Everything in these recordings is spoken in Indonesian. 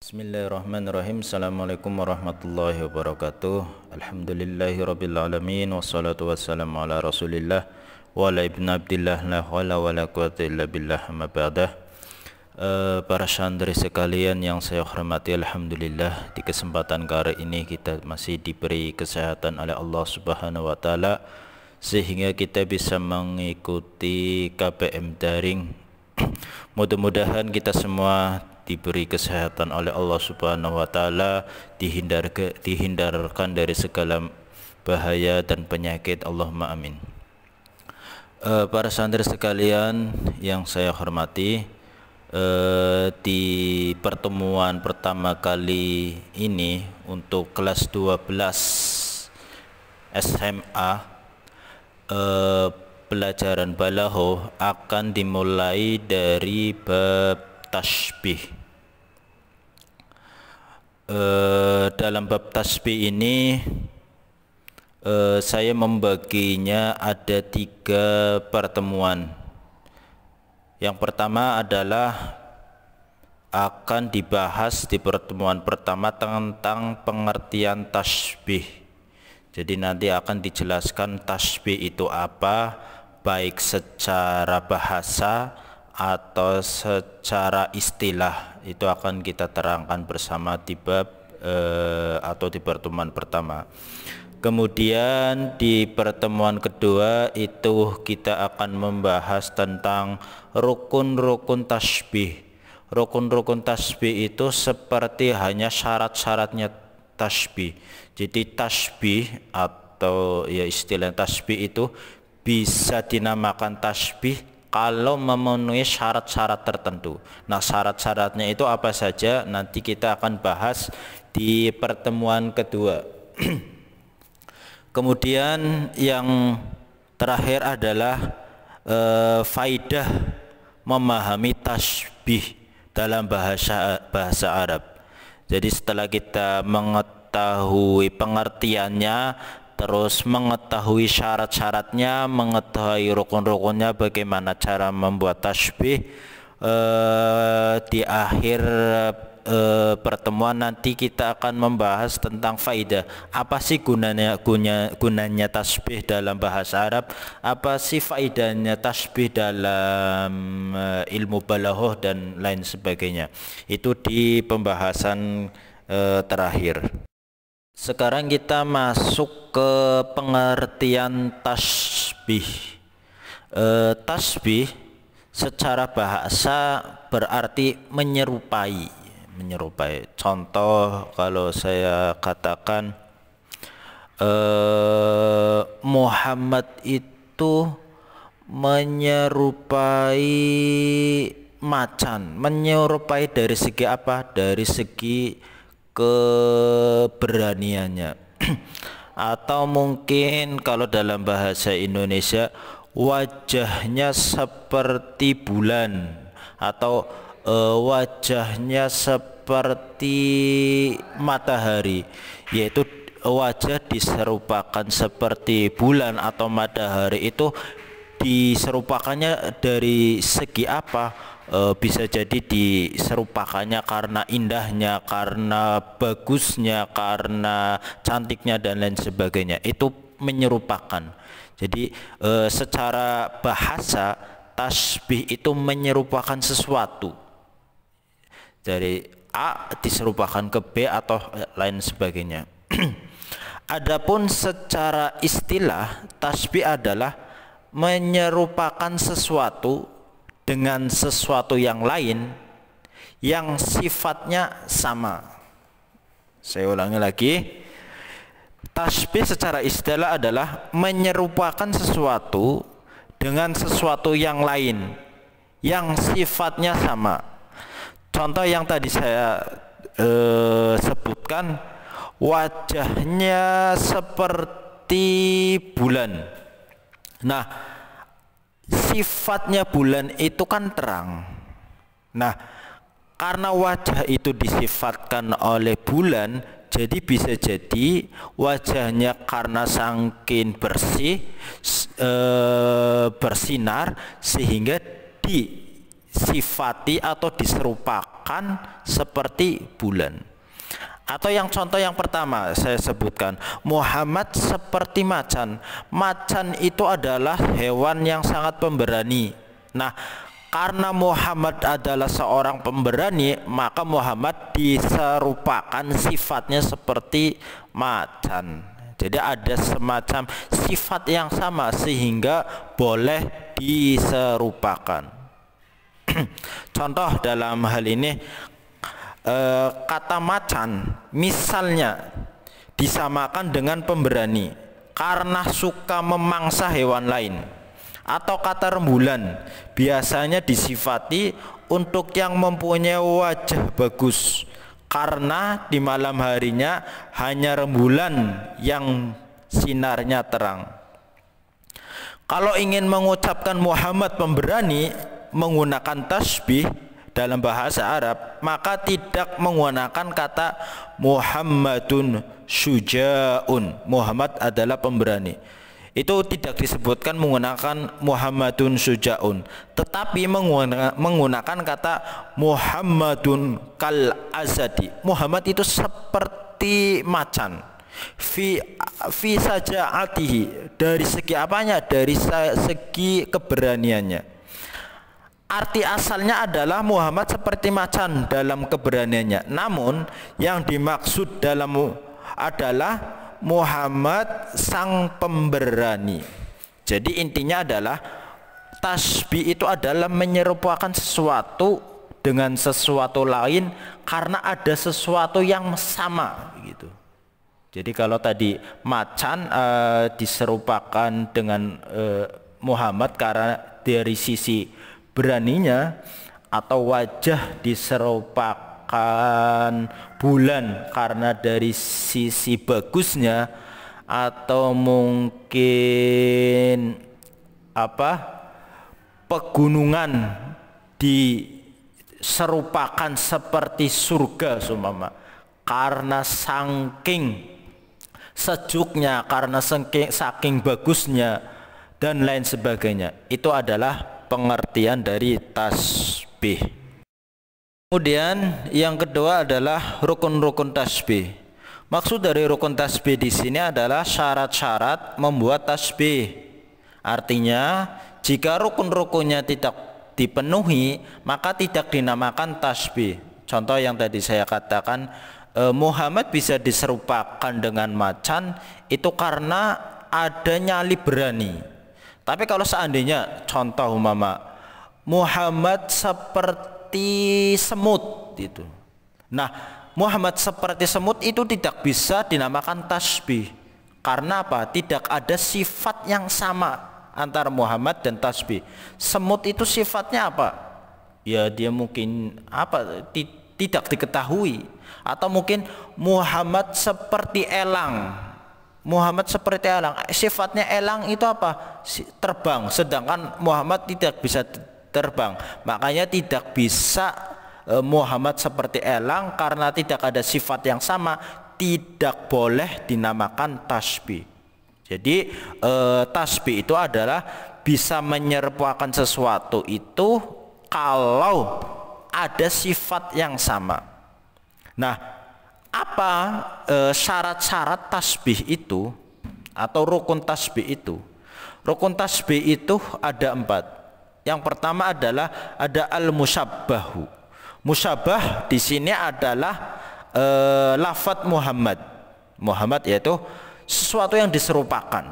Bismillahirrahmanirrahim. Assalamualaikum warahmatullahi wabarakatuh. Alhamdulillahirrabbilalamin. Wassalatu wassalamu ala rasulillah wa ala ibn abdillah la hawla wa la quwata illa billah amma ba'dah. Para santri sekalian yang saya hormati, alhamdulillah di kesempatan kali ini kita masih diberi kesehatan oleh Allah Subhanahu wa taala sehingga kita bisa mengikuti KPM daring. Mudah-mudahan kita semua diberi kesehatan oleh Allah Subhanahu wa taala, dihindarkan dari segala bahaya dan penyakit. Allahumma amin. Para santri sekalian yang saya hormati, di pertemuan pertama kali ini untuk kelas 12 SMA, pelajaran balaghah akan dimulai dari bab tasbih. Dalam bab tasbih ini saya membaginya ada 3 pertemuan. Yang pertama adalah akan dibahas di pertemuan pertama tentang pengertian tasbih. Jadi nanti akan dijelaskan tasbih itu apa, baik secara bahasa atau secara istilah. Itu akan kita terangkan bersama di bab atau di pertemuan pertama. Kemudian di pertemuan kedua itu kita akan membahas tentang rukun-rukun tasbih. Rukun-rukun tasbih itu seperti hanya syarat-syaratnya tasbih. Jadi tasbih atau ya istilah tasbih itu bisa dinamakan tasbih kalau memenuhi syarat-syarat tertentu. Nah, syarat-syaratnya itu apa saja nanti kita akan bahas di pertemuan kedua. Kemudian yang terakhir adalah faidah memahami tasbih dalam bahasa Arab. Jadi setelah kita mengetahui pengertiannya, terus mengetahui syarat-syaratnya, mengetahui rukun-rukunnya, bagaimana cara membuat tasbih, di akhir pertemuan nanti kita akan membahas tentang faidah. Apa sih gunanya tasbih dalam bahasa Arab? Apa sih faidahnya tasbih dalam ilmu balaghah dan lain sebagainya. Itu di pembahasan terakhir. Sekarang kita masuk ke pengertian tasbih. Tasbih secara bahasa berarti menyerupai. Contoh kalau saya katakan Muhammad itu menyerupai macan. Menyerupai dari segi apa? Dari segi keberaniannya. Atau mungkin kalau dalam bahasa Indonesia wajahnya seperti bulan, atau wajahnya seperti matahari, yaitu wajah diserupakan seperti bulan atau matahari. Itu diserupakannya dari segi apa? Bisa jadi diserupakannya karena indahnya, karena bagusnya, karena cantiknya dan lain sebagainya. Itu menyerupakan. Jadi secara bahasa tasbih itu menyerupakan sesuatu. Dari A diserupakan ke B atau lain sebagainya. Adapun secara istilah, tasbih adalah menyerupakan sesuatu dengan sesuatu yang lain yang sifatnya sama. Saya ulangi lagi. Tasbih secara istilah adalah menyerupakan sesuatu dengan sesuatu yang lain yang sifatnya sama. Contoh yang tadi saya sebutkan, wajahnya seperti bulan. Nah, sifatnya bulan itu kan terang. Nah, karena wajah itu disifatkan oleh bulan, jadi bisa jadi wajahnya karena saking bersih, bersinar, sehingga disifati atau diserupakan seperti bulan. Atau yang contoh yang pertama saya sebutkan, Muhammad seperti macan. Macan itu adalah hewan yang sangat pemberani. Nah, karena Muhammad adalah seorang pemberani, maka Muhammad diserupakan sifatnya seperti macan. Jadi ada semacam sifat yang sama sehingga boleh diserupakan. Contoh dalam hal ini, kata macan misalnya disamakan dengan pemberani karena suka memangsa hewan lain. Atau kata rembulan biasanya disifati untuk yang mempunyai wajah bagus, karena di malam harinya hanya rembulan yang sinarnya terang. Kalau ingin mengucapkan Muhammad pemberani menggunakan tasbih dalam bahasa Arab, maka tidak menggunakan kata Muhammadun syuja'un. Muhammad adalah pemberani. Itu tidak disebutkan menggunakan Muhammadun syuja'un, tetapi menggunakan kata Muhammadun kal azadi. Muhammad itu seperti macan. Fi saja'atihi, dari segi apanya? Dari segi keberaniannya. Arti asalnya adalah Muhammad seperti macan dalam keberaniannya. Namun yang dimaksud dalam adalah Muhammad sang pemberani. Jadi intinya adalah tasbih itu adalah menyerupakan sesuatu dengan sesuatu lain karena ada sesuatu yang sama gitu. Jadi kalau tadi macan diserupakan dengan Muhammad karena dari sisi beraninya, atau wajah diserupakan bulan karena dari sisi bagusnya, atau mungkin pegunungan diserupakan seperti surga seumpama karena saking sejuknya, karena saking bagusnya dan lain sebagainya. Itu adalah pengertian dari tasbih. Kemudian yang kedua adalah rukun-rukun tasbih. Maksud dari rukun tasbih di sini adalah syarat-syarat membuat tasbih. Artinya jika rukun-rukunnya tidak dipenuhi, maka tidak dinamakan tasbih. Contoh yang tadi saya katakan, Muhammad bisa diserupakan dengan macan itu karena ada nyali berani. Tapi kalau seandainya contoh umpama Muhammad seperti semut itu. Nah, Muhammad seperti semut itu tidak bisa dinamakan tasbih. Karena apa? Tidak ada sifat yang sama antara Muhammad dan tasbih. Semut itu sifatnya apa? Ya dia mungkin tidak diketahui. Atau mungkin Muhammad seperti elang. Muhammad seperti elang, sifatnya elang itu apa? Terbang, sedangkan Muhammad tidak bisa terbang. Makanya tidak bisa Muhammad seperti elang karena tidak ada sifat yang sama, tidak boleh dinamakan tasbih. Jadi tasbih itu adalah bisa menyerupakan sesuatu itu kalau ada sifat yang sama. Nah, apa syarat-syarat tasbih itu atau rukun tasbih itu? Rukun tasbih itu ada 4. Yang pertama adalah ada al-musyabbahu. Musyabbah di sini adalah lafadz Muhammad. Muhammad yaitu sesuatu yang diserupakan.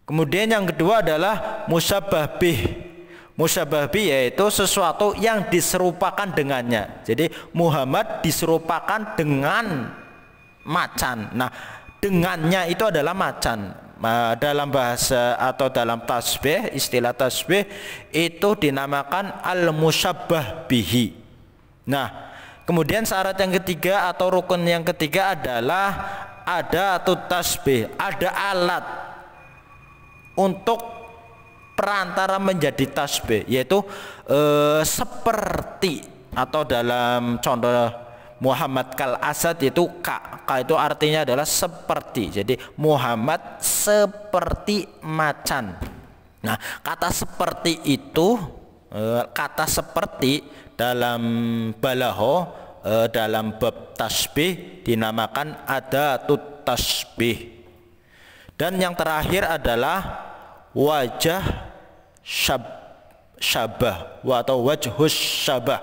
Kemudian yang kedua adalah musyabbah bih. Musyabbah bih yaitu sesuatu yang diserupakan dengannya. Jadi Muhammad diserupakan dengan macan. Nah, dengannya itu adalah macan. Dalam bahasa atau dalam tasbih, istilah tasbih itu dinamakan al-musyabbah bihi. Nah, kemudian syarat yang ketiga atau rukun yang ketiga adalah ada tasbih, ada alat untuk perantara menjadi tasbih, yaitu seperti, atau dalam contoh Muhammad kal asad itu ka itu artinya adalah seperti. Jadi Muhammad seperti macan. Nah, kata seperti itu, kata seperti dalam balagha, dalam bab tasbih dinamakan adatut tasbih. Dan yang terakhir adalah wajah syabah atau wajhus syabah,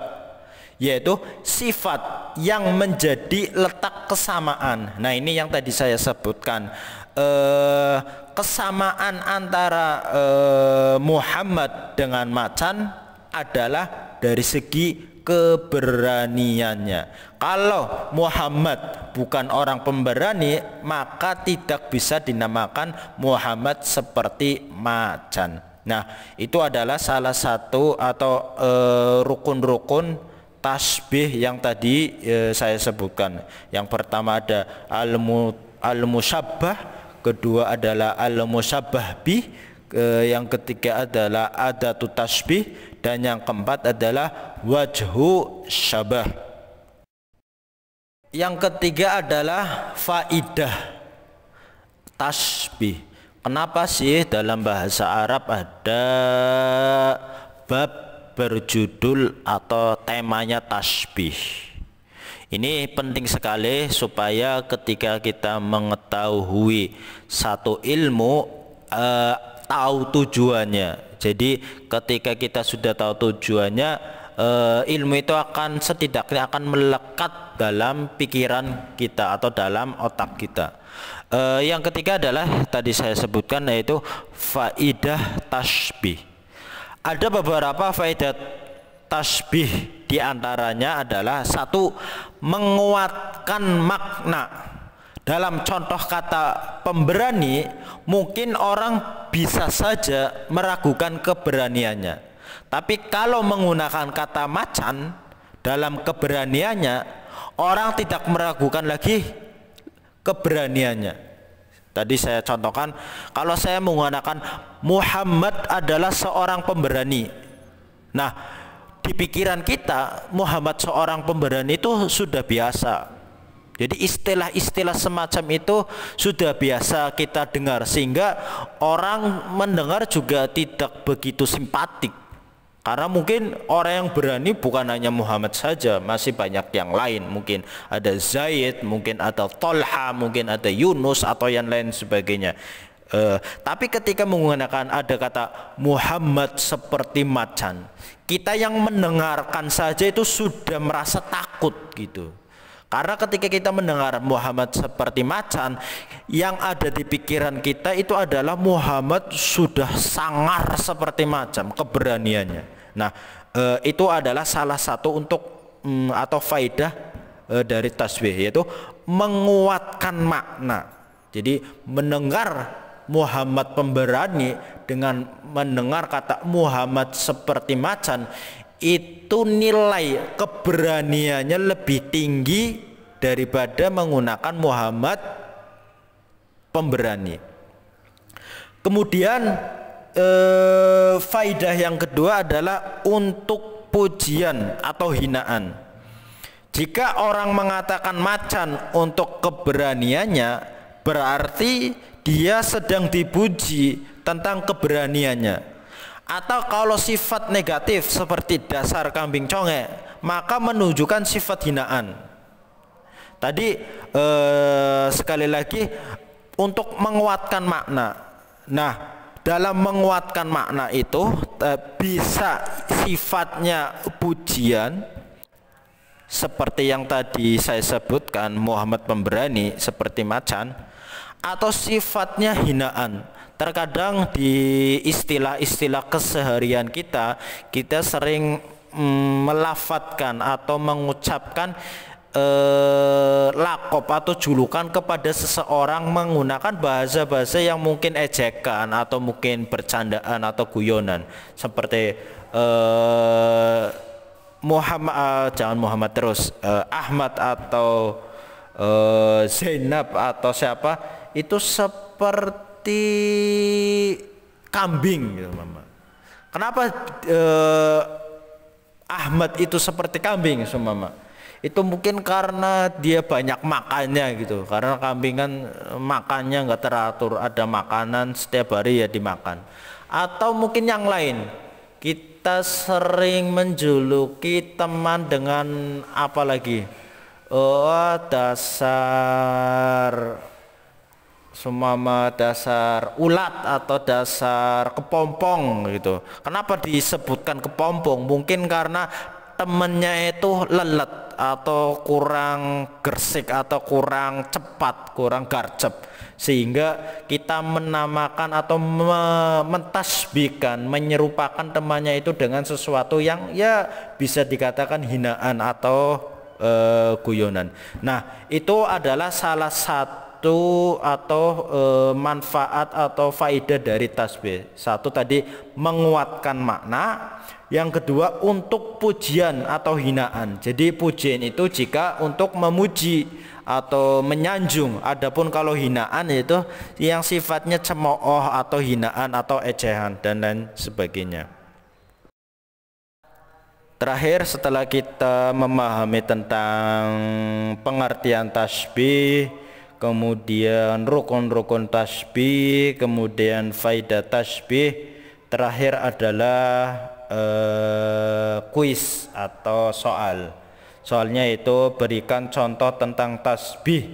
yaitu sifat yang menjadi letak kesamaan. Nah, ini yang tadi saya sebutkan, kesamaan antara Muhammad dengan macan adalah dari segi keberaniannya. Kalau Muhammad bukan orang pemberani, maka tidak bisa dinamakan Muhammad seperti macan. Nah, itu adalah salah satu atau rukun-rukun tasbih yang tadi saya sebutkan. Yang pertama ada al-musyabbah, kedua adalah al-musyabbah bih, yang ketiga adalah adatut tasbih, dan yang keempat adalah wajhu syabah. Yang ketiga adalah faidah tasbih. Kenapa sih dalam bahasa Arab ada bab berjudul atau temanya tasbih? Ini penting sekali supaya ketika kita mengetahui satu ilmu, tahu tujuannya. Jadi ketika kita sudah tahu tujuannya, ilmu itu akan setidaknya akan melekat dalam pikiran kita atau dalam otak kita. Yang ketiga adalah tadi saya sebutkan, yaitu faidah tasbih. Ada beberapa faidah tasbih, diantaranya adalah satu, menguatkan makna. Dalam contoh kata pemberani, mungkin orang bisa saja meragukan keberaniannya, tapi kalau menggunakan kata macan dalam keberaniannya, orang tidak meragukan lagi keberaniannya. Tadi saya contohkan, kalau saya menggunakan Muhammad adalah seorang pemberani. Nah, di pikiran kita Muhammad seorang pemberani itu sudah biasa. Jadi istilah-istilah semacam itu sudah biasa kita dengar, sehingga orang mendengar juga tidak begitu simpatik. Karena mungkin orang yang berani bukan hanya Muhammad saja, masih banyak yang lain. Mungkin ada Zaid, mungkin ada Tolha, mungkin ada Yunus atau yang lain sebagainya. Tapi ketika menggunakan ada kata Muhammad seperti macan, kita yang mendengarkan saja itu sudah merasa takut gitu. Karena ketika kita mendengar Muhammad seperti macan, yang ada di pikiran kita itu adalah Muhammad sudah sangar seperti macan keberaniannya. Nah, itu adalah salah satu untuk atau faidah dari tasbih, yaitu menguatkan makna. Jadi mendengar Muhammad pemberani dengan mendengar kata Muhammad seperti macan, itu nilai keberaniannya lebih tinggi daripada menggunakan Muhammad pemberani. Kemudian faidah yang kedua adalah untuk pujian atau hinaan. Jika orang mengatakan macan untuk keberaniannya, berarti dia sedang dipuji tentang keberaniannya. Atau kalau sifat negatif seperti dasar kambing conge, maka menunjukkan sifat hinaan. Tadi sekali lagi untuk menguatkan makna. Nah, dalam menguatkan makna itu bisa sifatnya pujian seperti yang tadi saya sebutkan, Muhammad pemberani seperti macan, atau sifatnya hinaan. Terkadang di istilah-istilah keseharian kita sering melafatkan atau mengucapkan lakop atau julukan kepada seseorang menggunakan bahasa-bahasa yang mungkin ejekan atau mungkin bercandaan atau guyonan, seperti Muhammad, jangan Muhammad terus, Ahmad atau Zainab atau siapa, itu seperti kambing gitu, Mama. Kenapa Ahmad itu seperti kambing, Mama? Itu mungkin karena dia banyak makannya gitu. Karena kambing kan makannya nggak teratur, ada makanan setiap hari ya dimakan. Atau mungkin yang lain, kita sering menjuluki teman dengan apa lagi? Oh, dasar sumama, dasar ulat atau dasar kepompong gitu. Kenapa disebutkan kepompong? Mungkin karena temennya itu lelet atau kurang gersik atau kurang cepat, kurang garcep, sehingga kita menamakan atau mentasbihkan, menyerupakan temannya itu dengan sesuatu yang ya bisa dikatakan hinaan atau guyonan. Nah, itu adalah salah satu atau manfaat atau faidah dari tasbih. Satu tadi menguatkan makna, yang kedua untuk pujian atau hinaan. Jadi pujian itu jika untuk memuji atau menyanjung. Adapun kalau hinaan itu yang sifatnya cemooh atau hinaan atau ecehan dan lain sebagainya. Terakhir, setelah kita memahami tentang pengertian tasbih, kemudian rukun-rukun tasbih, kemudian faidah tasbih, terakhir adalah kuis atau soal. Soalnya itu berikan contoh tentang tasbih,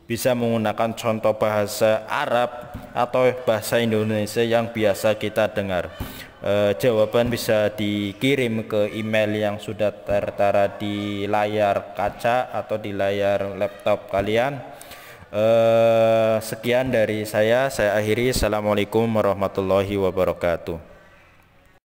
bisa menggunakan contoh bahasa Arab atau bahasa Indonesia yang biasa kita dengar. Jawaban bisa dikirim ke email yang sudah tertera di layar kaca atau di layar laptop kalian. Sekian dari saya akhiri. Assalamualaikum warahmatullahi wabarakatuh.